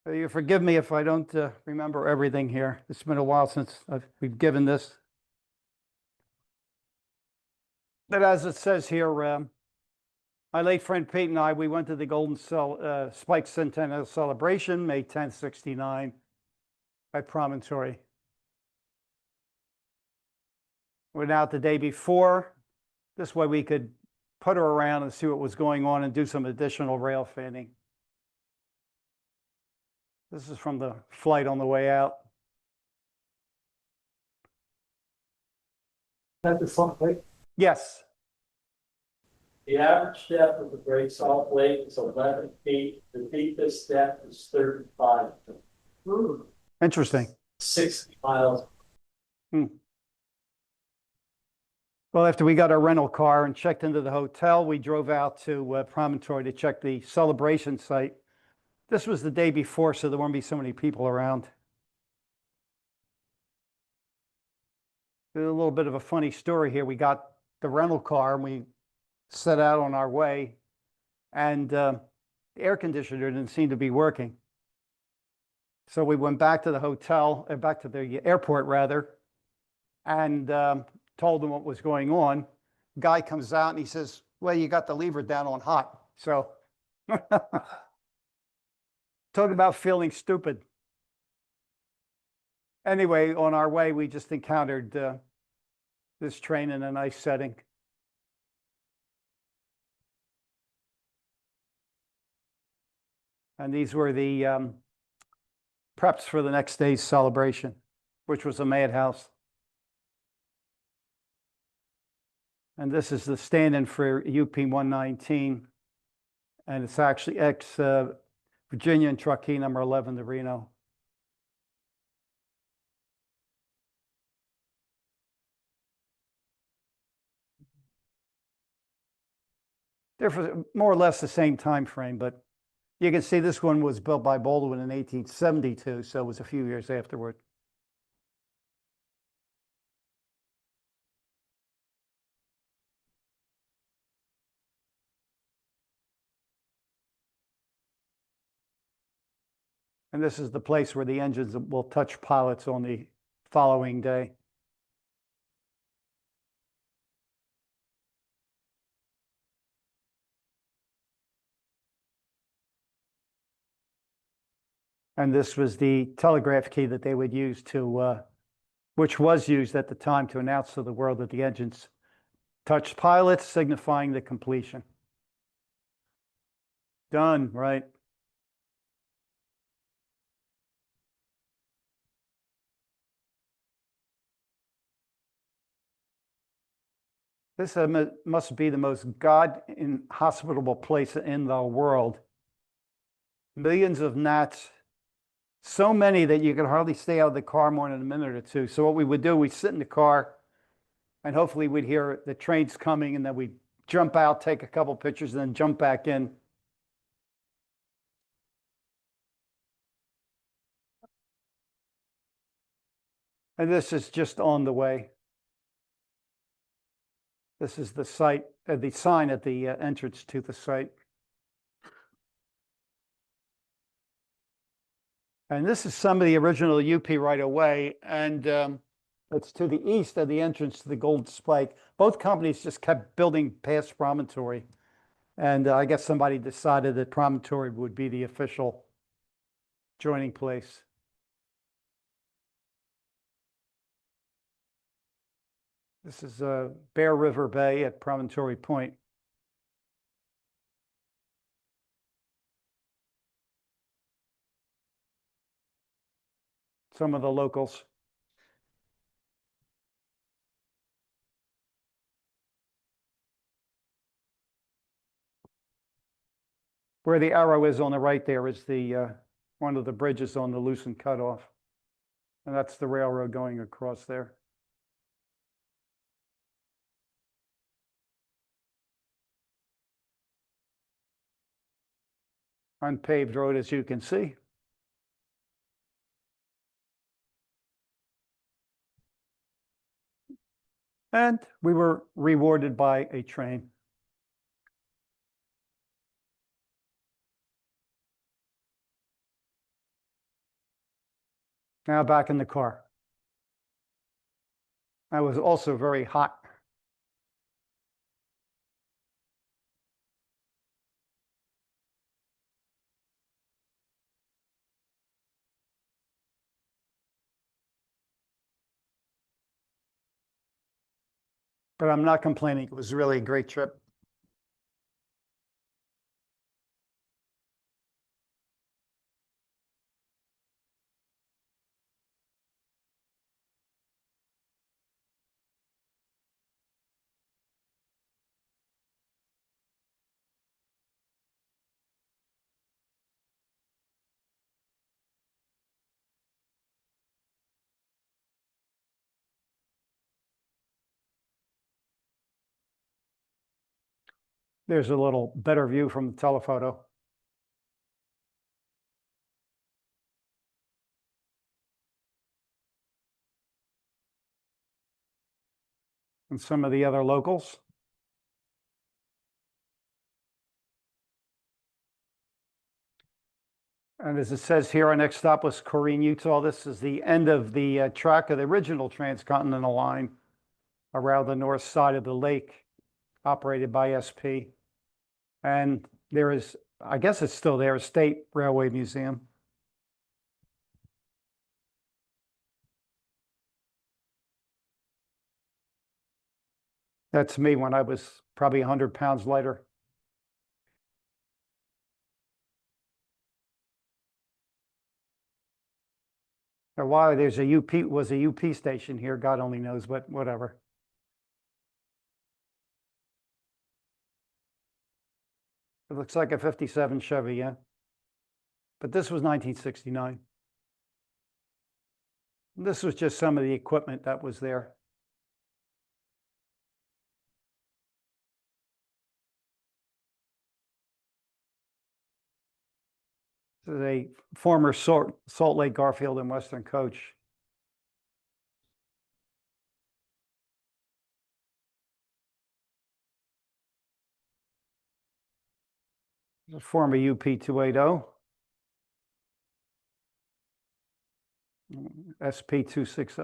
You forgive me if I don't remember everything here. It's been a while since we've given this. But as it says here, my late friend Pete and I, we went to the Golden Spike Centennial celebration, May 10th, 69, at Promontory. We're out the day before. This way we could put her around and see what was going on and do some additional rail fanning. This is from the flight on the way out. At the Salt Lake, Yes. the average depth of the Great Salt Lake is 11 feet. The deepest depth is 35 feet. Interesting. 60 miles. Well, after we got our rental car and checked into the hotel, we drove out to Promontory to check the celebration site. This was the day before, so there won't be so many people around. There's a little bit of a funny story here. We got the rental car and we set out on our way, and the air conditioner didn't seem to be working. So we went back to the hotel, back to the airport rather, and told them what was going on. Guy comes out and he says, well, you got the lever down on hot. So talk about feeling stupid. Anyway, on our way, we just encountered this train in a nice setting. And these were the preps for the next day's celebration, which was a madhouse. And this is the stand-in for UP 119. And it's actually ex-Virginian truckee number 11 to Reno. They're more or less the same time frame, but you can see this one was built by Baldwin in 1872, so it was a few years afterward. And this is the place where the engines will touch pilots on the following day. And this was the telegraph key that they would use to, which was used at the time to announce to the world that the engines touched pilots, signifying the completion. Done, right? This must be the most God-inhospitable place in the world. Millions of gnats, so many that you could hardly stay out of the car more than a minute or two. So what we would do, we'd sit in the car and hopefully we'd hear the trains coming, and then we'd jump out, take a couple pictures, and then jump back in. And this is just on the way. This is the site, the sign at the entrance to the site. And this is some of the original UP right away, and it's to the east of the entrance to the Golden Spike. Both companies just kept building past Promontory, and I guess somebody decided that Promontory would be the official joining place. This is Bear River Bay at Promontory Point. Some of the locals. Where the arrow is on the right there is the one of the bridges on the loosened cutoff. And that's the railroad going across there. Unpaved road, as you can see. And we were rewarded by a train. Now back in the car. I was also very hot. But I'm not complaining. It was really a great trip. There's a little better view from the telephoto. And some of the other locals. And as it says here, our next stop was Corrine, Utah. This is the end of the track of the original transcontinental line around the north side of the lake, operated by SP. And there is, I guess it's still there, a State Railway Museum. That's me when I was probably 100 pounds lighter. Or why there's a was a UP station here, God only knows, but whatever. It looks like a 57 Chevy, yeah. But this was 1969. This was just some of the equipment that was there. This is a former Salt Lake, Garfield, and Western coach. This is a former UP 280, SP 260.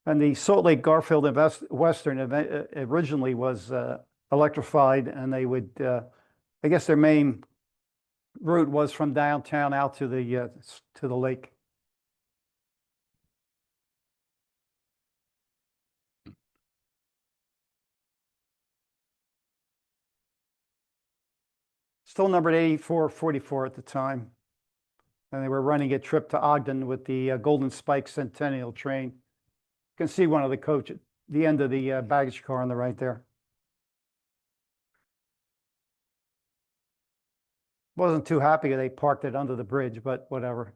And the Salt Lake, Garfield, and Western event originally was electrified, and they would, I guess their main route was from downtown out to the lake. Still numbered 8444 at the time. And they were running a trip to Ogden with the Golden Spike Centennial train. You can see one of the coach at the end of the baggage car on the right there. Wasn't too happy they parked it under the bridge, but whatever.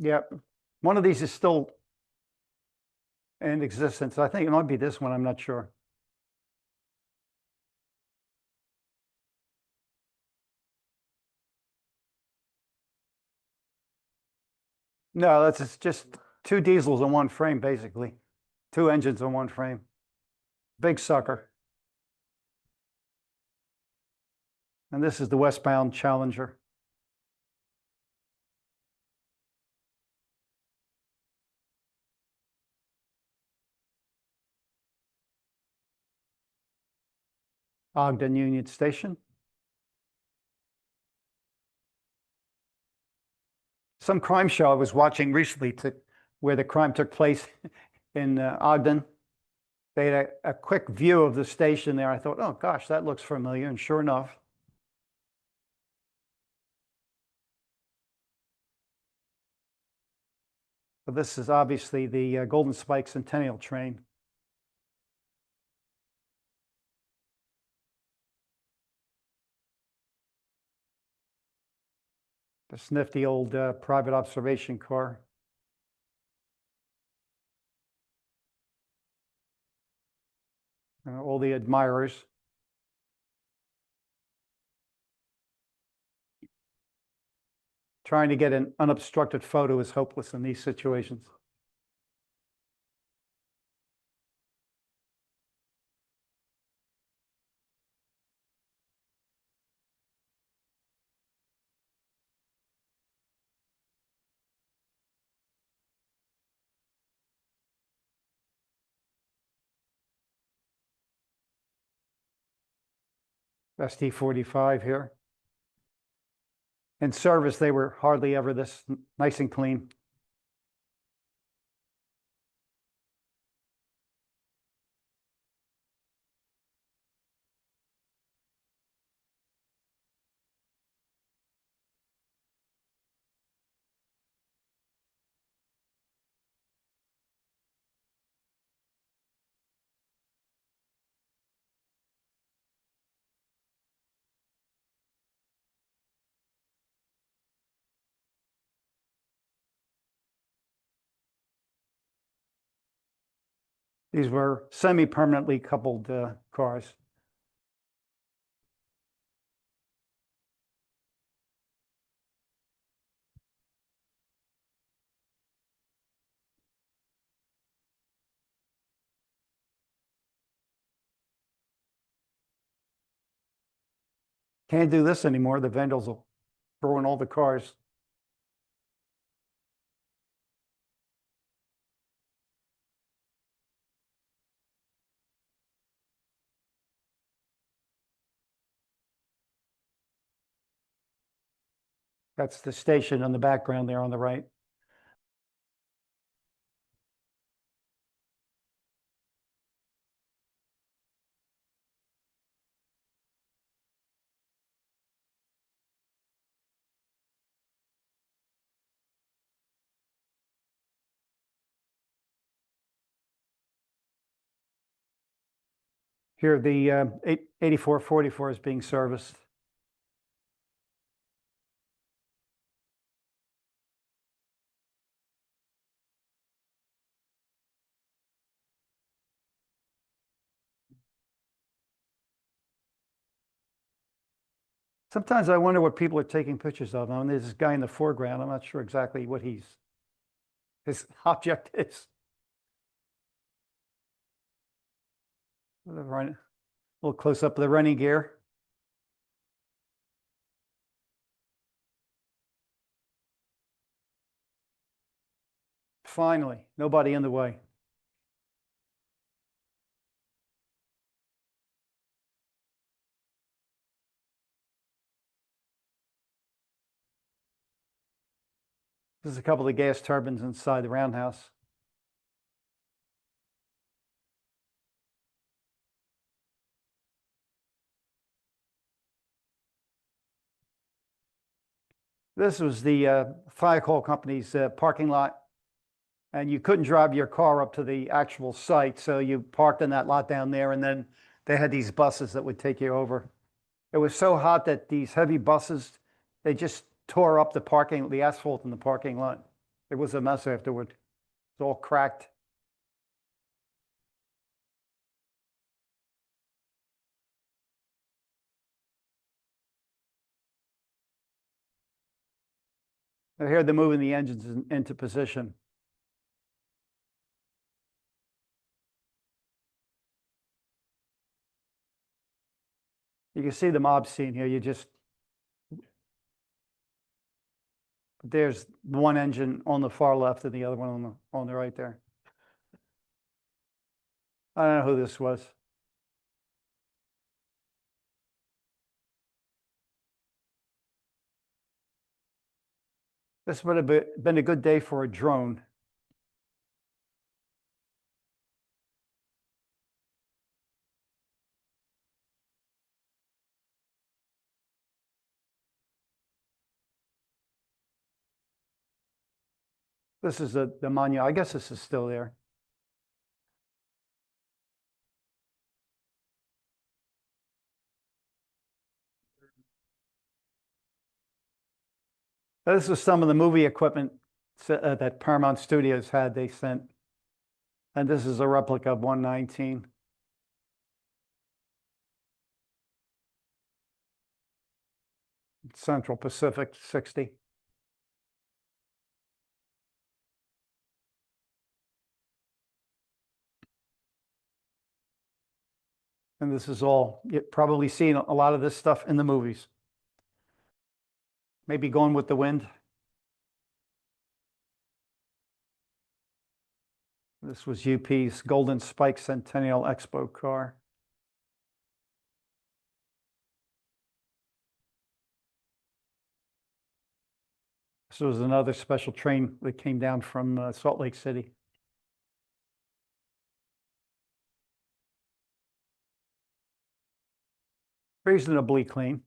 Yep. One of these is still in existence. I think it might be this one, I'm not sure. No, that's just two diesels in one frame, basically. Two engines in one frame. Big sucker. And this is the westbound Challenger. Ogden Union Station. Some crime show I was watching recently where the crime took place in Ogden. They had a quick view of the station there. I thought, oh gosh, that looks familiar. And sure enough, but this is obviously the Golden Spike Centennial train. This nifty old private observation car. All the admirers. Trying to get an unobstructed photo is hopeless in these situations. ST45 here. In service, they were hardly ever this nice and clean. These were semi-permanently coupled cars. Can't do this anymore. The vandals will throw in all the cars. That's the station in the background there on the right. Here, the 8444 is being serviced. Sometimes I wonder what people are taking pictures of. I mean, there's this guy in the foreground. I'm not sure exactly what his object is. A little close up of the running gear. Finally, nobody in the way. There's a couple of gas turbines inside the roundhouse. This was the fire call company's parking lot, and you couldn't drive your car up to the actual site, so you parked in that lot down there, and then they had these buses that would take you over. It was so hot that these heavy buses, they just tore up the asphalt in the parking lot. It was a mess afterward. It's all cracked. And here they're moving the engines into position. You can see the mob scene here. There's one engine on the far left and the other one on the right there. I don't know who this was. This would have been a good day for a drone. This is the monument. I guess this is still there. This is some of the movie equipment that Paramount Studios had. They sent, and this is a replica of 119. Central Pacific 60. And this is all, you've probably seen a lot of this stuff in the movies. Maybe Gone with the Wind. This was UP's Golden Spike Centennial Expo car. This was another special train that came down from Salt Lake City. Reasonably clean.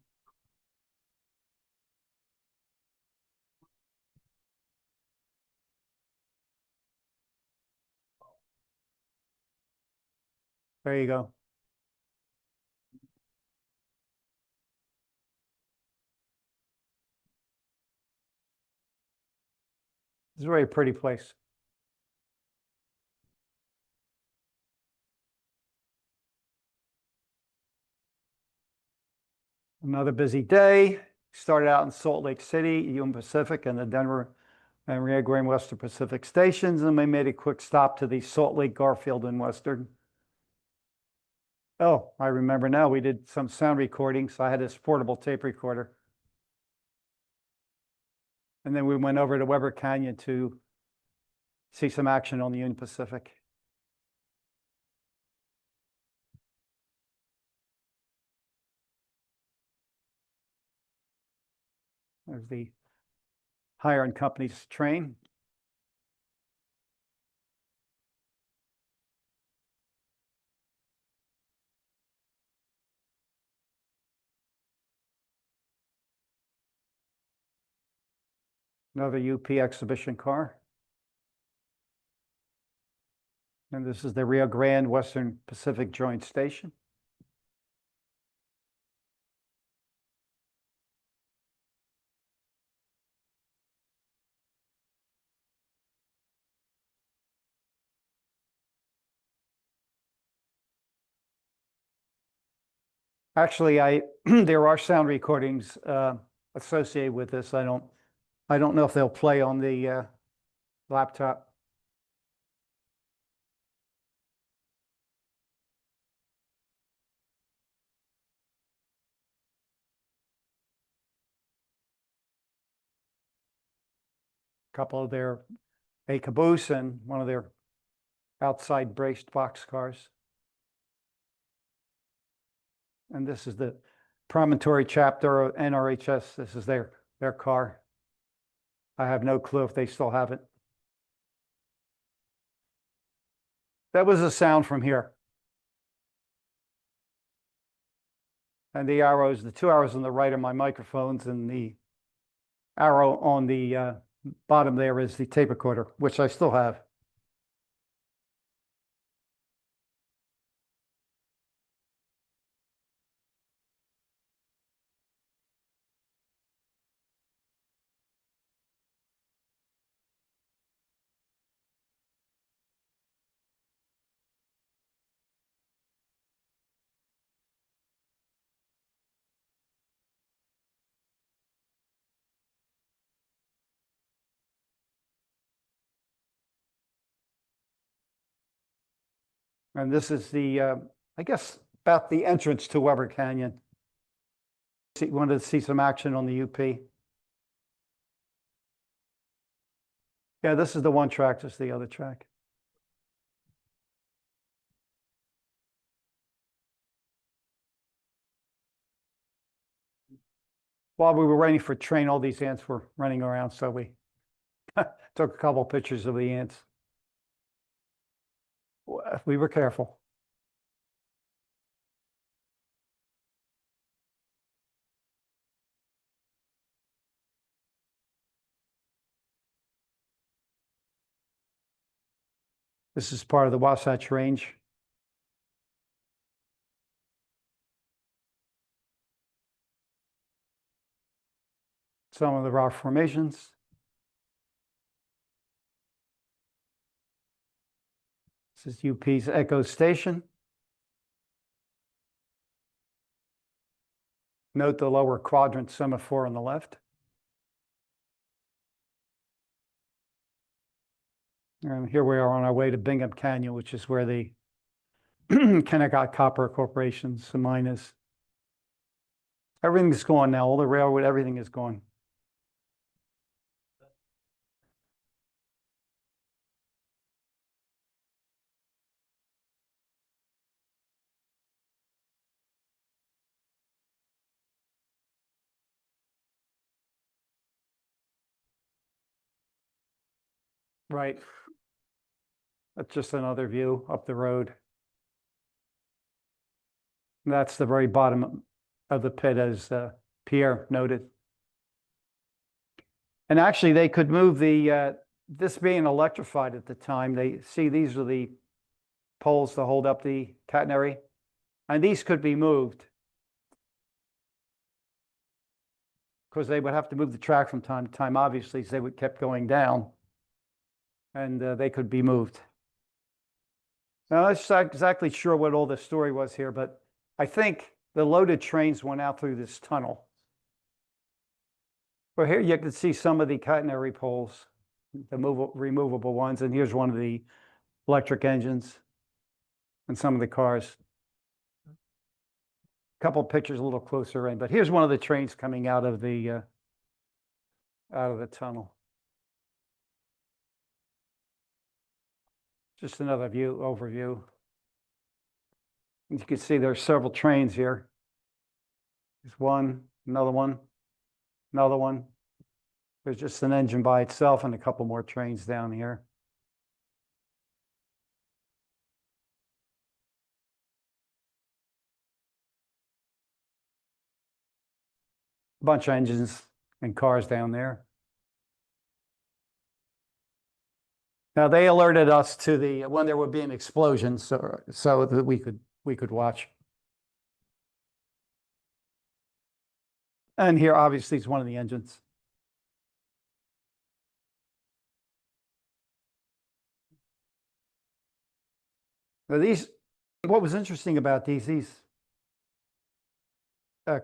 There you go. It's a very pretty place. Another busy day. Started out in Salt Lake City, Union Pacific, and the Denver and Rio Grande Western Pacific stations, and we made a quick stop to the Salt Lake, Garfield, and Western. Oh, I remember now, we did some sound recordings. I had this portable tape recorder. And then we went over to Weber Canyon to see some action on the Union Pacific. There's the Hire and Company's train. Another UP exhibition car. And this is the Rio Grande Western Pacific Joint Station. Actually, there are sound recordings associated with this. I don't know if they'll play on the laptop. A couple of a caboose and one of their outside braced box cars. And this is the Promontory chapter of NRHS. This is their car. I have no clue if they still have it. That was a sound from here. And the arrows, the two arrows on the right are my microphones, and the arrow on the bottom there is the tape recorder, which I still have. And this is I guess, about the entrance to Weber Canyon. Wanted to see some action on the UP. Yeah, this is the one track, this is the other track. While we were waiting for train, all these ants were running around, so we took a couple pictures of the ants. We were careful. This is part of the Wasatch Range. Some of the rock formations. This is UP's Echo Station. Note the lower quadrant semaphore on the left. And here we are on our way to Bingham Canyon, which is where the Kennecott Copper Corporation, some miners. Everything's gone now. All the railroad, everything is gone. Right. That's just another view up the road. That's the very bottom of the pit, as Pierre noted. And actually, they could move the, this being electrified at the time, they see these are the poles to hold up the catenary, and these could be moved. Because they would have to move the track from time to time, obviously, so they would kept going down, and they could be moved. Now, I'm not exactly sure what all the story was here, but I think the loaded trains went out through this tunnel. Well, here you can see some of the catenary poles, the removable ones, and here's one of the electric engines and some of the cars. A couple of pictures a little closer in, but here's one of the trains coming out of the tunnel. Just another overview. You can see there's several trains here. There's one, another one, another one. There's just an engine by itself and a couple more trains down here. A bunch of engines and cars down there. Now they alerted us to the when there would be an explosion, so that we could watch. And here, obviously, is one of the engines. Now what was interesting about these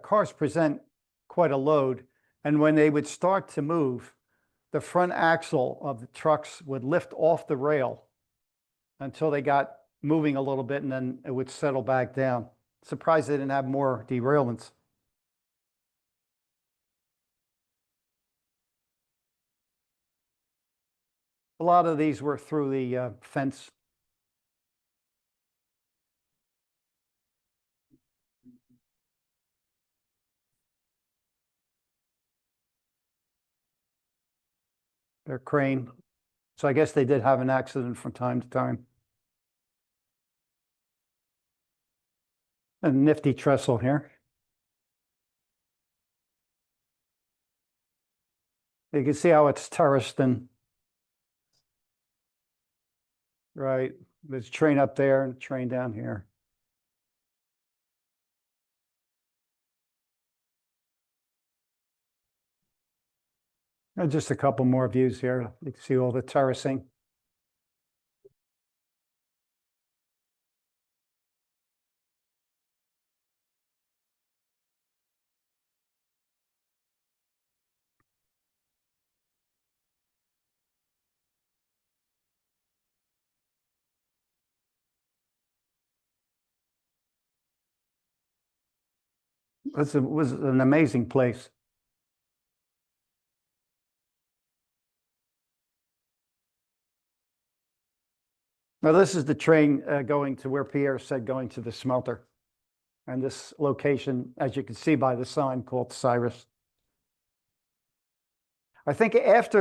cars present quite a load, and when they would start to move, the front axle of the trucks would lift off the rail until they got moving a little bit, and then it would settle back down. Surprised they didn't have more derailments. A lot of these were through the fence. Their crane. So I guess they did have an accident from time to time. A nifty trestle here. You can see how it's terraced, and right, there's a train up there and a train down here. And just a couple more views here. You can see all the terracing. It was an amazing place. Now, this is the train going to where Pierre said going to the smelter. And this location, as you can see by the sign, called Cyrus. I think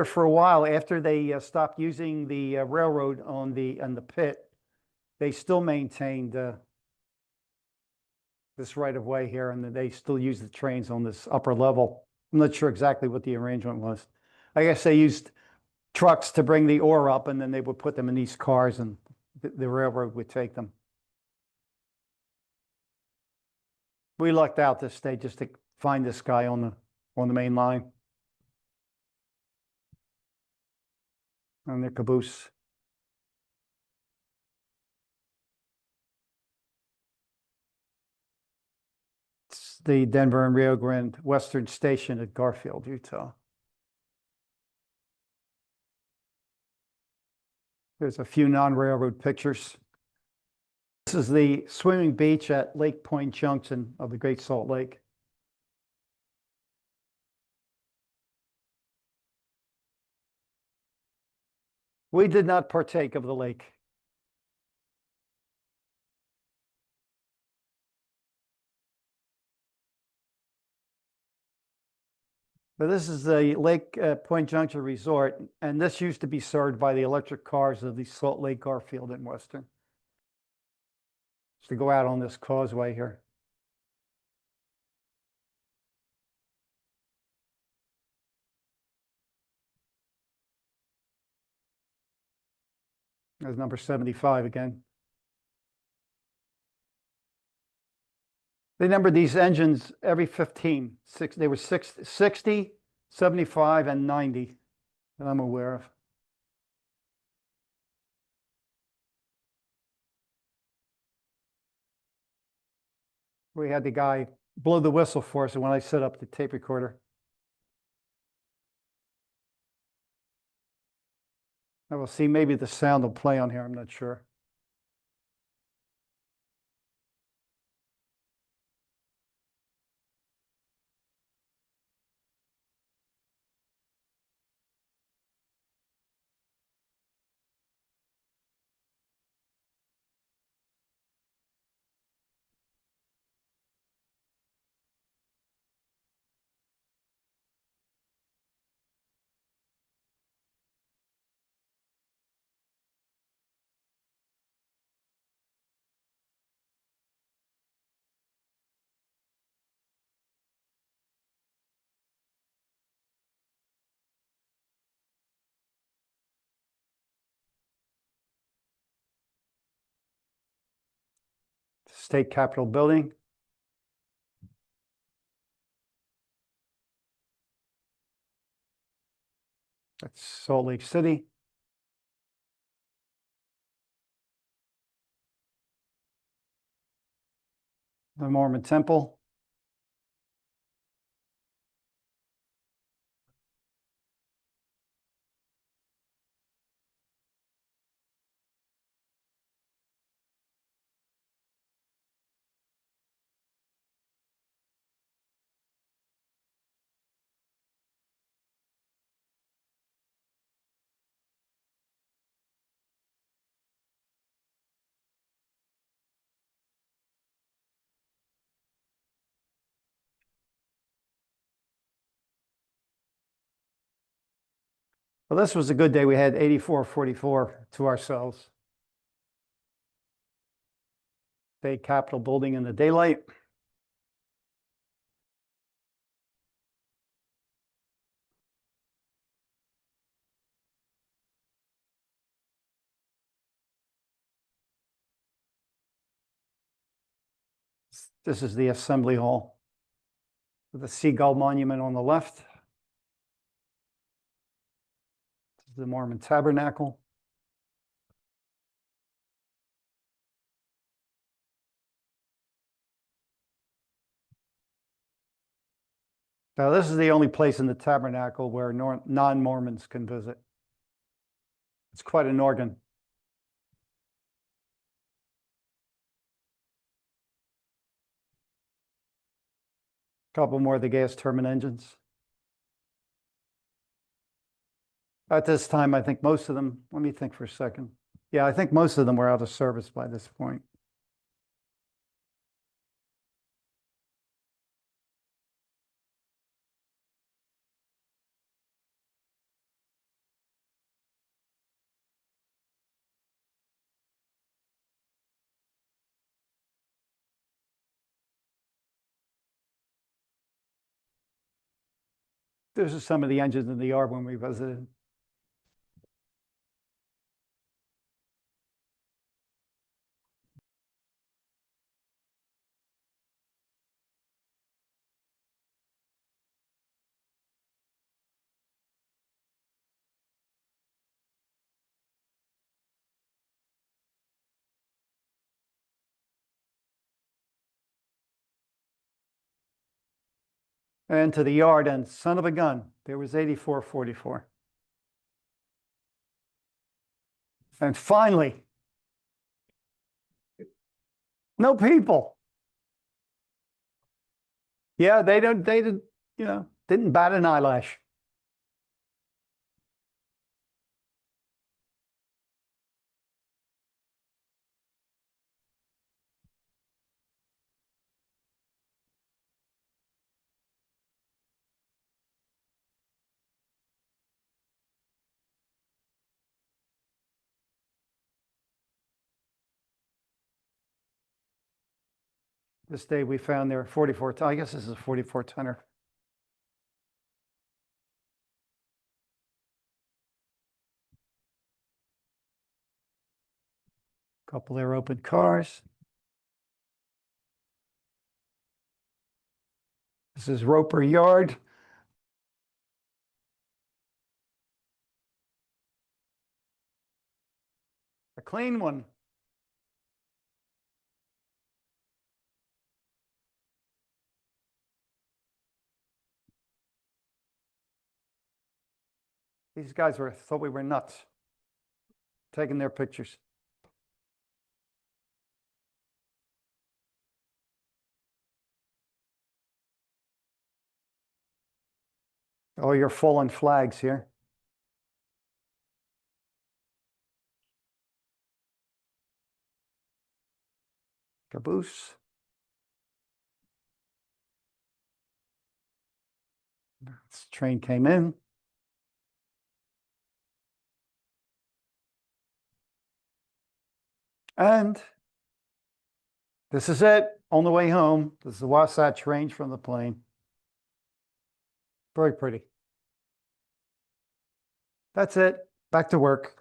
for a while, after they stopped using the railroad on the pit, they still maintained this right of way here, and they still use the trains on this upper level. I'm not sure exactly what the arrangement was. I guess they used trucks to bring the ore up, and then they would put them in these cars, and the railroad would take them. We lucked out this day just to find this guy on the main line. On their caboose. It's the Denver and Rio Grande Western Station at Garfield, Utah. There's a few non-railroad pictures. This is the swimming beach at Lake Point Junction of the Great Salt Lake. We did not partake of the lake. But this is the Lake Point Junction Resort, and this used to be served by the electric cars of the Salt Lake, Garfield, and Western. To go out on this causeway here. There's number 75 again. They numbered these engines every 15. They were 60, 75, and 90 that I'm aware of. We had the guy blow the whistle for us when I set up the tape recorder. I will see, maybe the sound will play on here, I'm not sure. State Capitol building. That's Salt Lake City. The Mormon Temple. Well, this was a good day. We had 84-44 to ourselves. State Capitol building in the daylight. This is the Assembly Hall with the Seagull Monument on the left. This is the Mormon Tabernacle. Now, this is the only place in the tabernacle where non-Mormons can visit. It's quite an organ. A couple more of the gas turbine engines. At this time, I think most of them, let me think for a second. Yeah, I think most of them were out of service by this point. This is some of the engines in the yard when we visited. And to the yard, and son of a gun, there was 84-44. And finally, No people. Yeah, they didn't, didn't bat an eyelash. This day we found their 44 ton. I guess this is a 44 tonner. Couple there open cars. This is Roper Yard. A clean one. These guys thought we were nuts, taking their pictures. Oh, your fallen flags here. Caboose. This train came in. And this is it on the way home. This is the Wasatch Range from the plane. Very pretty. That's it. Back to work.